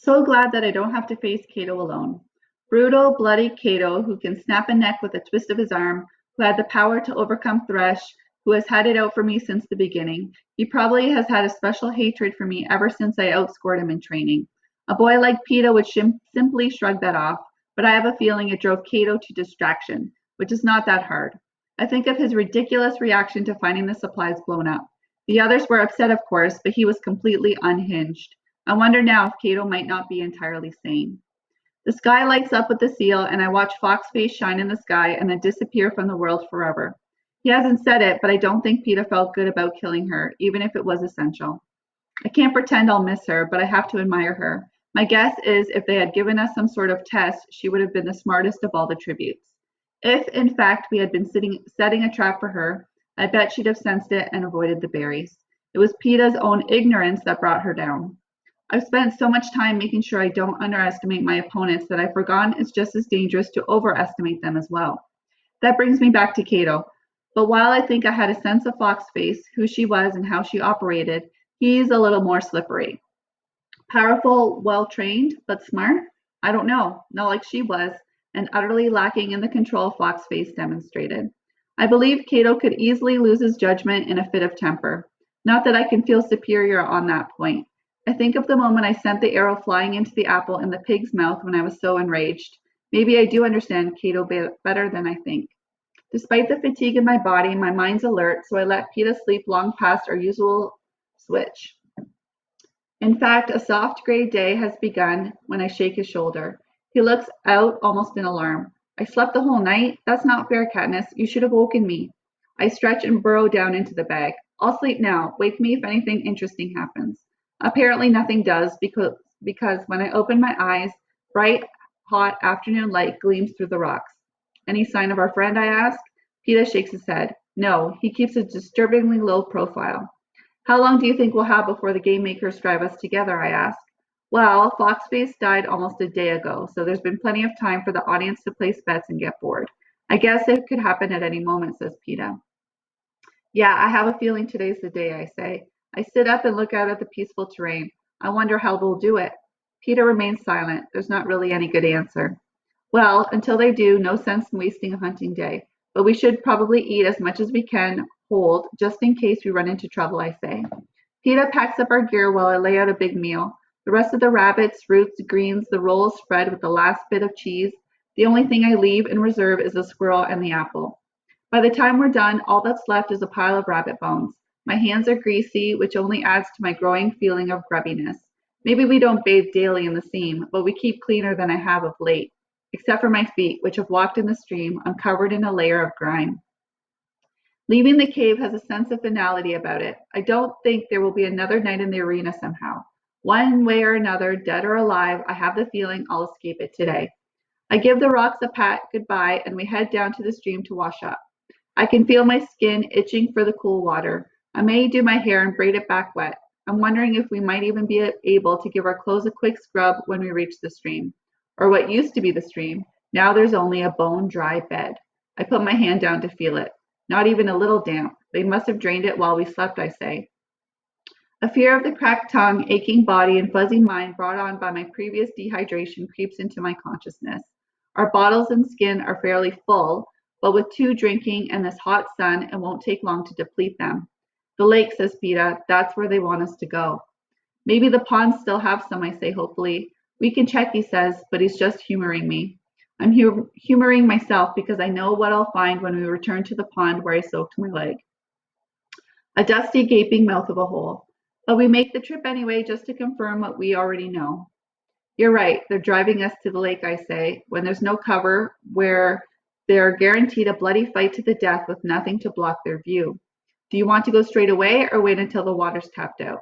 So glad that I don't have to face Cato alone. Brutal, bloody Cato, who can snap a neck with a twist of his arm, who had the power to overcome Thresh, who has had it out for me since the beginning. He probably has had a special hatred for me ever since I outscored him in training. A boy like Peeta would simply shrug that off, but I have a feeling it drove Cato to distraction, which is not that hard. I think of his ridiculous reaction to finding the supplies blown up. The others were upset, of course, but he was completely unhinged. I wonder now if Cato might not be entirely sane. The sky lights up with the seal, and I watch Foxface shine in the sky and then disappear from the world forever. He hasn't said it, but I don't think Peeta felt good about killing her, even if it was essential. I can't pretend I'll miss her, but I have to admire her. My guess is if they had given us some sort of test, she would have been the smartest of all the tributes. If, in fact, we had been setting a trap for her, I bet she'd have sensed it and avoided the berries. It was Peeta's own ignorance that brought her down. I've spent so much time making sure I don't underestimate my opponents that I've forgotten it's just as dangerous to overestimate them as well. That brings me back to Cato. But while I think I had a sense of Foxface, who she was and how she operated, he's a little more slippery. Powerful, well-trained, but smart? I don't know, not like she was, and utterly lacking in the control Foxface demonstrated. I believe Cato could easily lose his judgment in a fit of temper. Not that I can feel superior on that point. I think of the moment I sent the arrow flying into the apple in the pig's mouth when I was so enraged. Maybe I do understand Cato better than I think. Despite the fatigue in my body, my mind's alert, so I let Peeta sleep long past our usual switch. In fact, a soft gray day has begun when I shake his shoulder. He looks out almost in alarm. I slept the whole night? That's not fair, Katniss. You should have woken me. I stretch and burrow down into the bag. I'll sleep now. Wake me if anything interesting happens. Apparently nothing does because when I open my eyes, bright, hot afternoon light gleams through the rocks. Any sign of our friend, I ask? Peeta shakes his head. No, he keeps a disturbingly low profile. How long do you think we'll have before the game makers drive us together, I ask. Well, Foxface died almost a day ago, so there's been plenty of time for the audience to place bets and get bored. I guess it could happen at any moment, says Peeta. Yeah, I have a feeling today's the day, I say. I sit up and look out at the peaceful terrain. I wonder how they'll do it. Peeta remains silent. There's not really any good answer. Well, until they do, no sense in wasting a hunting day. But we should probably eat as much as we can hold, just in case we run into trouble, I say. Peeta packs up our gear while I lay out a big meal. The rest of the rabbits, roots, greens, the roll is spread with the last bit of cheese. The only thing I leave in reserve is the squirrel and the apple. By the time we're done, all that's left is a pile of rabbit bones. My hands are greasy, which only adds to my growing feeling of grubbiness. Maybe we don't bathe daily in the seam, but we keep cleaner than I have of late, except for my feet, which have walked in the stream, uncovered in a layer of grime. Leaving the cave has a sense of finality about it. I don't think there will be another night in the arena somehow. One way or another, dead or alive, I have the feeling I'll escape it today. I give the rocks a pat goodbye, and we head down to the stream to wash up. I can feel my skin itching for the cool water. I may do my hair and braid it back wet. I'm wondering if we might even be able to give our clothes a quick scrub when we reach the stream. Or what used to be the stream. Now there's only a bone-dry bed. I put my hand down to feel it. Not even a little damp. They must have drained it while we slept, I say. A fear of the cracked tongue, aching body, and fuzzy mind brought on by my previous dehydration creeps into my consciousness. Our bottles and skin are fairly full, but with 2 drinking and this hot sun, it won't take long to deplete them. The lake, says Peeta, that's where they want us to go. Maybe the ponds still have some, I say hopefully. We can check, he says, but he's just humoring me. I'm humoring myself because I know what I'll find when we return to the pond where I soaked my leg. A dusty, gaping mouth of a hole. But we make the trip anyway just to confirm what we already know. You're right, they're driving us to the lake, I say, when there's no cover, where they're guaranteed a bloody fight to the death with nothing to block their view. Do you want to go straight away or wait until the water's tapped out?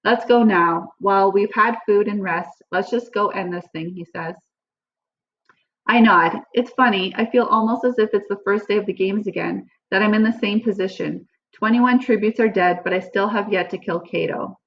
Let's go now. While we've had food and rest, let's just go end this thing, he says. I nod. It's funny. I feel almost as if it's the first day of the games again, that I'm in the same position. 21 tributes are dead, but I still have yet to kill Cato.